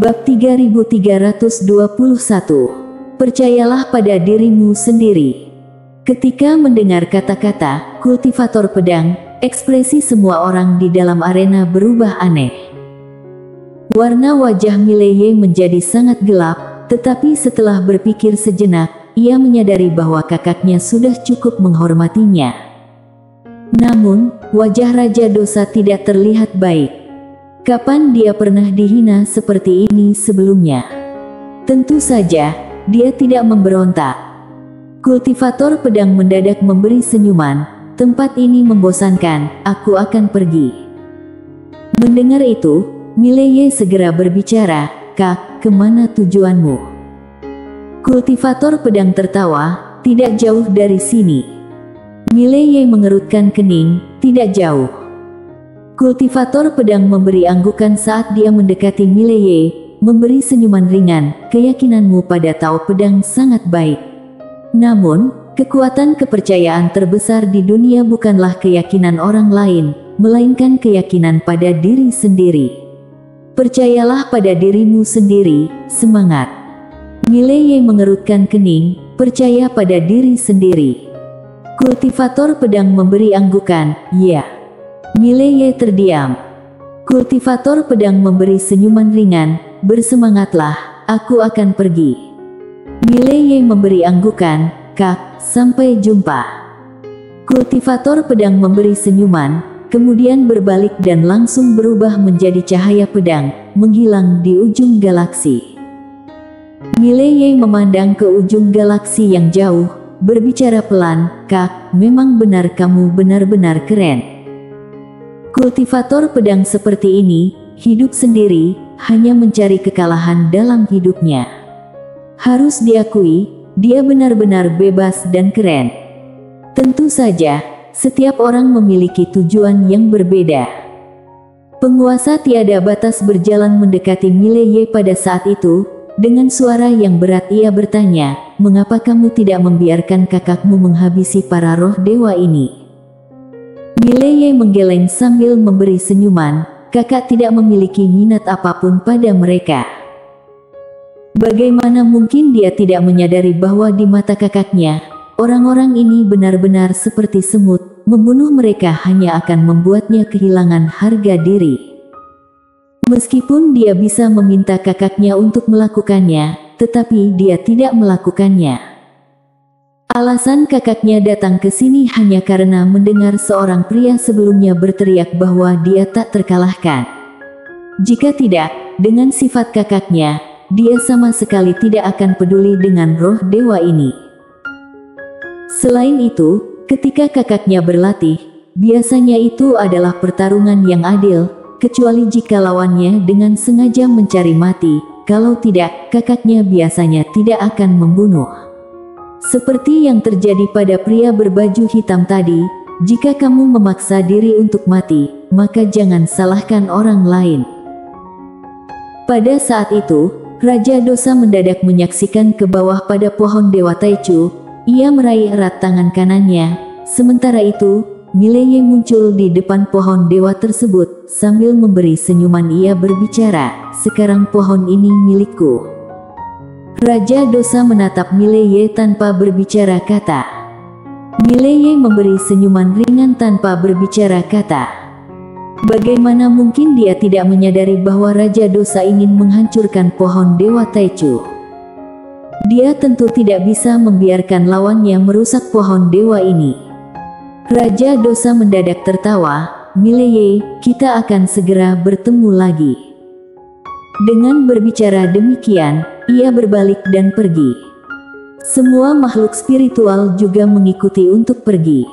Bab 3321. Percayalah pada dirimu sendiri. Ketika mendengar kata-kata kultivator pedang, ekspresi semua orang di dalam arena berubah aneh. Warna wajah Mileye menjadi sangat gelap, tetapi setelah berpikir sejenak, ia menyadari bahwa kakaknya sudah cukup menghormatinya. Namun, wajah Raja Dosa tidak terlihat baik. Kapan dia pernah dihina seperti ini sebelumnya? Tentu saja, dia tidak memberontak. Kultivator pedang mendadak memberi senyuman, tempat ini membosankan, aku akan pergi. Mendengar itu, Mileye segera berbicara, Kak, kemana tujuanmu? Kultivator pedang tertawa, tidak jauh dari sini. Mileye mengerutkan kening, tidak jauh. Kultivator pedang memberi anggukan saat dia mendekati Mileye, memberi senyuman ringan, keyakinanmu pada Tao pedang sangat baik. Namun, kekuatan kepercayaan terbesar di dunia bukanlah keyakinan orang lain, melainkan keyakinan pada diri sendiri. Percayalah pada dirimu sendiri, semangat. Mileye mengerutkan kening, percaya pada diri sendiri. Kultivator pedang memberi anggukan, ya. Mileye terdiam. Kultivator pedang memberi senyuman ringan, bersemangatlah, aku akan pergi. Mileye memberi anggukan, Kak, sampai jumpa. Kultivator pedang memberi senyuman, kemudian berbalik dan langsung berubah menjadi cahaya pedang, menghilang di ujung galaksi. Mileye memandang ke ujung galaksi yang jauh, berbicara pelan, Kak, memang benar kamu benar-benar keren. Kultivator pedang seperti ini, hidup sendiri, hanya mencari kekalahan dalam hidupnya. Harus diakui, dia benar-benar bebas dan keren. Tentu saja, setiap orang memiliki tujuan yang berbeda. Penguasa tiada batas berjalan mendekati Mileye pada saat itu, dengan suara yang berat ia bertanya, mengapa kamu tidak membiarkan kakakmu menghabisi para roh dewa ini? Mileye menggeleng sambil memberi senyuman, kakak tidak memiliki minat apapun pada mereka. Bagaimana mungkin dia tidak menyadari bahwa di mata kakaknya, orang-orang ini benar-benar seperti semut, membunuh mereka hanya akan membuatnya kehilangan harga diri. Meskipun dia bisa meminta kakaknya untuk melakukannya, tetapi dia tidak melakukannya. Alasan kakaknya datang ke sini hanya karena mendengar seorang pria sebelumnya berteriak bahwa dia tak terkalahkan. Jika tidak, dengan sifat kakaknya, dia sama sekali tidak akan peduli dengan roh dewa ini. Selain itu, ketika kakaknya berlatih, biasanya itu adalah pertarungan yang adil, kecuali jika lawannya dengan sengaja mencari mati, kalau tidak, kakaknya biasanya tidak akan membunuh. Seperti yang terjadi pada pria berbaju hitam tadi, jika kamu memaksa diri untuk mati, maka jangan salahkan orang lain. Pada saat itu, Raja Dosa mendadak menyaksikan ke bawah pada pohon Dewa Taichu, ia meraih erat tangan kanannya, sementara itu, Mileye muncul di depan pohon dewa tersebut, sambil memberi senyuman ia berbicara, sekarang pohon ini milikku. Raja Dosa menatap Mileye tanpa berbicara kata. Mileye memberi senyuman ringan tanpa berbicara kata. Bagaimana mungkin dia tidak menyadari bahwa Raja Dosa ingin menghancurkan pohon Dewa Taichu? Dia tentu tidak bisa membiarkan lawannya merusak pohon dewa ini. Raja Dosa mendadak tertawa, Mileye, kita akan segera bertemu lagi. Dengan berbicara demikian, ia berbalik dan pergi. Semua makhluk spiritual juga mengikuti untuk pergi.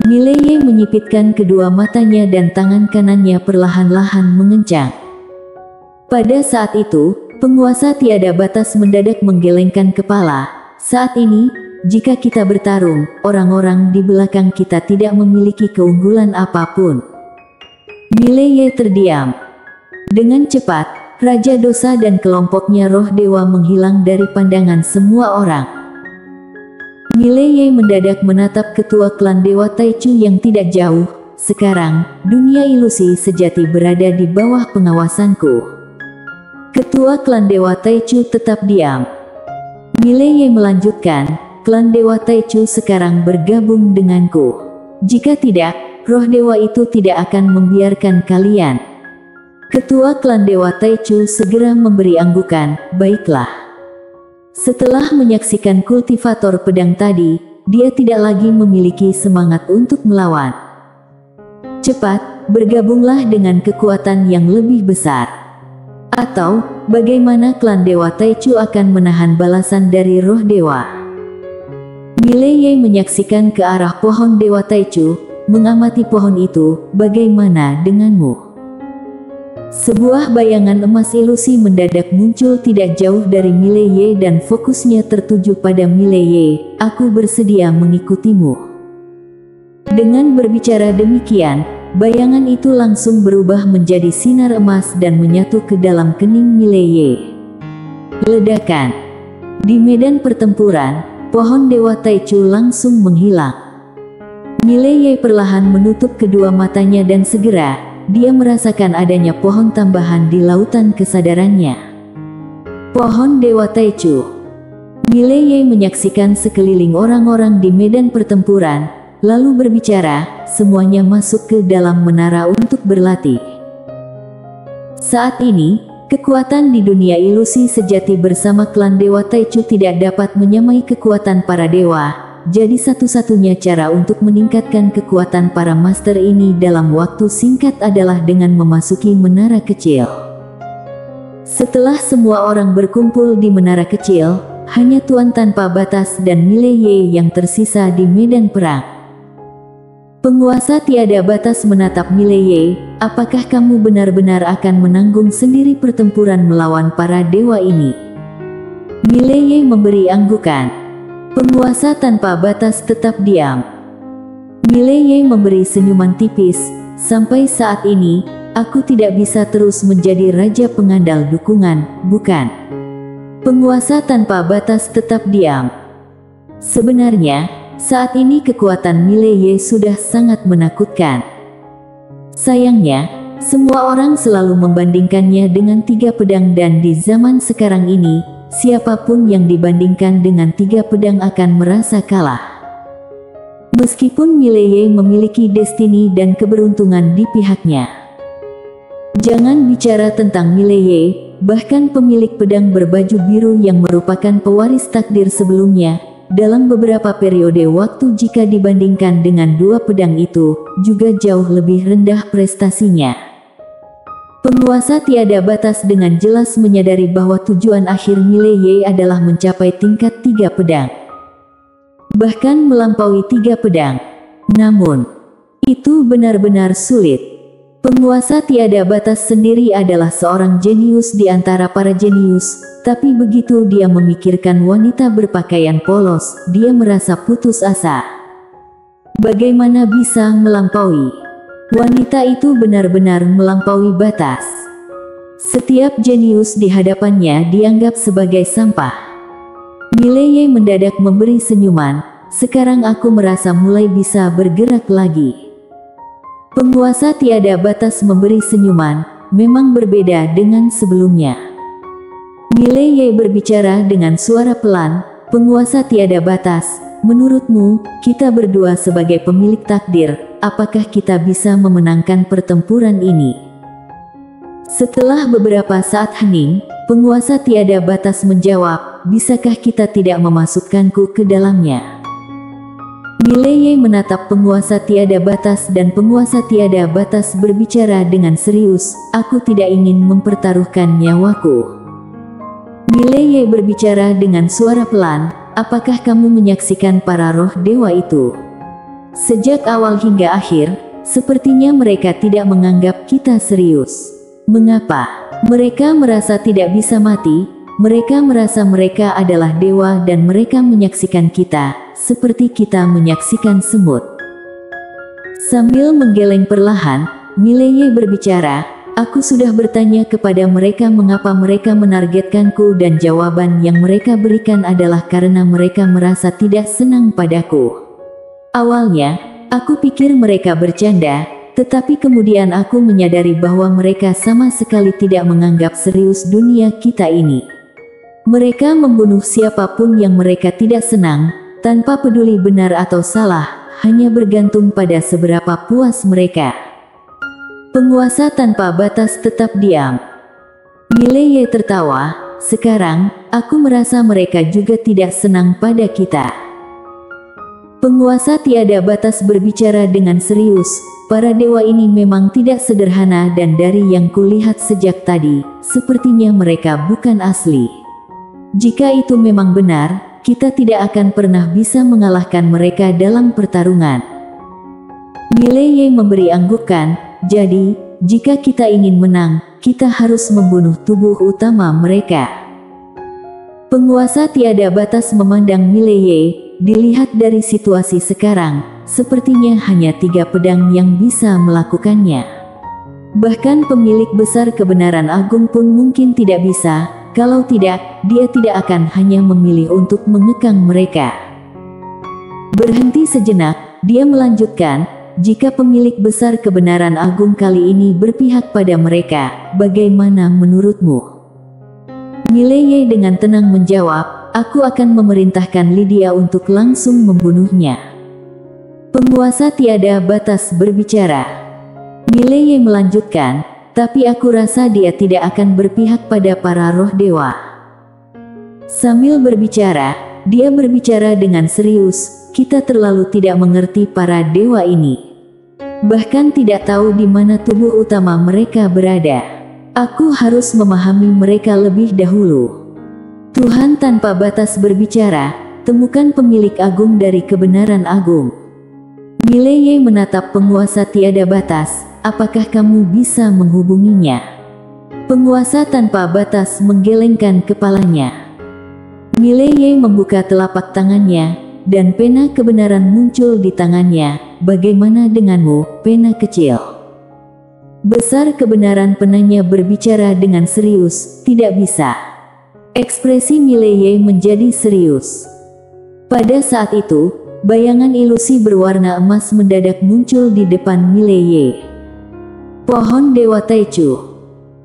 Mileye menyipitkan kedua matanya dan tangan kanannya perlahan-lahan mengencang. Pada saat itu, penguasa tiada batas mendadak menggelengkan kepala. Saat ini, jika kita bertarung, orang-orang di belakang kita tidak memiliki keunggulan apapun. Mileye terdiam. Dengan cepat, Raja Dosa dan kelompoknya roh dewa menghilang dari pandangan semua orang. Mileye mendadak menatap ketua klan Dewa Taichu yang tidak jauh. Sekarang, dunia ilusi sejati berada di bawah pengawasanku. Ketua klan Dewa Taichu tetap diam. Mileye melanjutkan, klan Dewa Taichu sekarang bergabung denganku. Jika tidak, roh dewa itu tidak akan membiarkan kalian. Ketua klan Dewa Taichu segera memberi anggukan, baiklah. Setelah menyaksikan kultivator pedang tadi, dia tidak lagi memiliki semangat untuk melawan. Cepat, bergabunglah dengan kekuatan yang lebih besar. Atau, bagaimana klan Dewa Taichu akan menahan balasan dari roh dewa? Mileye menyaksikan ke arah pohon Dewa Taichu, mengamati pohon itu, bagaimana denganmu? Sebuah bayangan emas ilusi mendadak muncul tidak jauh dari Mileye dan fokusnya tertuju pada Mileye, aku bersedia mengikutimu. Dengan berbicara demikian, bayangan itu langsung berubah menjadi sinar emas dan menyatu ke dalam kening Mileye. Ledakan. Di medan pertempuran, pohon Dewa Taichu langsung menghilang. Mileye perlahan menutup kedua matanya dan segera, dia merasakan adanya pohon tambahan di lautan kesadarannya. Pohon Dewa Taichu. Mileye menyaksikan sekeliling orang-orang di medan pertempuran, lalu berbicara, semuanya masuk ke dalam menara untuk berlatih. Saat ini, kekuatan di dunia ilusi sejati bersama klan Dewa Taichu tidak dapat menyamai kekuatan para dewa, jadi satu-satunya cara untuk meningkatkan kekuatan para master ini dalam waktu singkat adalah dengan memasuki menara kecil. Setelah semua orang berkumpul di menara kecil, hanya Tuan tanpa batas dan Mileye yang tersisa di medan perang. Penguasa tiada batas menatap Mileye, apakah kamu benar-benar akan menanggung sendiri pertempuran melawan para dewa ini? Mileye memberi anggukan. Penguasa tanpa batas tetap diam. Mileye memberi senyuman tipis, sampai saat ini, aku tidak bisa terus menjadi raja pengandal dukungan, bukan? Penguasa tanpa batas tetap diam. Sebenarnya, saat ini kekuatan Mileye sudah sangat menakutkan. Sayangnya, semua orang selalu membandingkannya dengan 3 pedang dan di zaman sekarang ini, siapapun yang dibandingkan dengan 3 pedang akan merasa kalah. Meskipun Mileye memiliki destiny dan keberuntungan di pihaknya. Jangan bicara tentang Mileye, bahkan pemilik pedang berbaju biru yang merupakan pewaris takdir sebelumnya, dalam beberapa periode waktu jika dibandingkan dengan 2 pedang itu, juga jauh lebih rendah prestasinya. Penguasa tiada batas dengan jelas menyadari bahwa tujuan akhir Mileye adalah mencapai tingkat 3 pedang. Bahkan melampaui 3 pedang. Namun, itu benar-benar sulit. Penguasa tiada batas sendiri adalah seorang jenius di antara para jenius, tapi begitu dia memikirkan wanita berpakaian polos, dia merasa putus asa. Bagaimana bisa melampaui? Wanita itu benar-benar melampaui batas. Setiap jenius di hadapannya dianggap sebagai sampah. Mileye mendadak memberi senyuman, sekarang aku merasa mulai bisa bergerak lagi. Penguasa tiada batas memberi senyuman, memang berbeda dengan sebelumnya. Mileye berbicara dengan suara pelan, penguasa tiada batas, menurutmu, kita berdua sebagai pemilik takdir, apakah kita bisa memenangkan pertempuran ini? Setelah beberapa saat hening, penguasa tiada batas menjawab, bisakah kita tidak memasukkanku ke dalamnya? Mileye menatap penguasa tiada batas dan penguasa tiada batas berbicara dengan serius, aku tidak ingin mempertaruhkan nyawaku. Mileye berbicara dengan suara pelan, apakah kamu menyaksikan para roh dewa itu? Sejak awal hingga akhir, sepertinya mereka tidak menganggap kita serius. Mengapa? Mereka merasa tidak bisa mati, mereka merasa mereka adalah dewa dan mereka menyaksikan kita, seperti kita menyaksikan semut. Sambil menggeleng perlahan, Mileye berbicara, aku sudah bertanya kepada mereka mengapa mereka menargetkanku dan jawaban yang mereka berikan adalah karena mereka merasa tidak senang padaku. Awalnya, aku pikir mereka bercanda, tetapi kemudian aku menyadari bahwa mereka sama sekali tidak menganggap serius dunia kita ini. Mereka membunuh siapapun yang mereka tidak senang, tanpa peduli benar atau salah, hanya bergantung pada seberapa puas mereka. Penguasa tanpa batas tetap diam. Mileye tertawa, sekarang, aku merasa mereka juga tidak senang pada kita. Penguasa tiada batas berbicara dengan serius, para dewa ini memang tidak sederhana dan dari yang kulihat sejak tadi, sepertinya mereka bukan asli. Jika itu memang benar, kita tidak akan pernah bisa mengalahkan mereka dalam pertarungan. Mileye memberi anggukan, jadi, jika kita ingin menang, kita harus membunuh tubuh utama mereka. Penguasa tiada batas memandang Mileye. Dilihat dari situasi sekarang, sepertinya hanya 3 pedang yang bisa melakukannya. Bahkan pemilik besar kebenaran agung pun mungkin tidak bisa, kalau tidak, dia tidak akan hanya memilih untuk mengekang mereka. Berhenti sejenak, dia melanjutkan, jika pemilik besar kebenaran agung kali ini berpihak pada mereka, bagaimana menurutmu? Mileye dengan tenang menjawab, aku akan memerintahkan Lydia untuk langsung membunuhnya. Penguasa tiada batas berbicara. Mileye melanjutkan, tapi aku rasa dia tidak akan berpihak pada para roh dewa. Sambil berbicara, dia berbicara dengan serius, kita terlalu tidak mengerti para dewa ini. Bahkan tidak tahu di mana tubuh utama mereka berada. Aku harus memahami mereka lebih dahulu. Tuhan tanpa batas berbicara, temukan pemilik agung dari kebenaran agung. Mileye menatap penguasa tiada batas, apakah kamu bisa menghubunginya? Penguasa tanpa batas menggelengkan kepalanya. Mileye membuka telapak tangannya, dan pena kebenaran muncul di tangannya. Bagaimana denganmu, pena kecil? Besar kebenaran penanya berbicara dengan serius, tidak bisa. Ekspresi Mileye menjadi serius. Pada saat itu, bayangan ilusi berwarna emas mendadak muncul di depan Mileye. Pohon Dewa Taichu.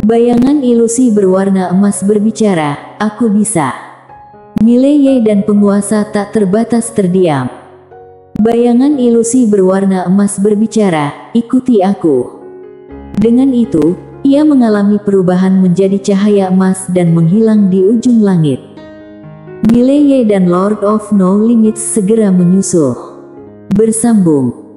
Bayangan ilusi berwarna emas berbicara, aku bisa. Mileye dan penguasa tak terbatas terdiam. Bayangan ilusi berwarna emas berbicara, ikuti aku. Dengan itu, ia mengalami perubahan menjadi cahaya emas dan menghilang di ujung langit. Mileye dan Lord of No Limits segera menyusul. Bersambung.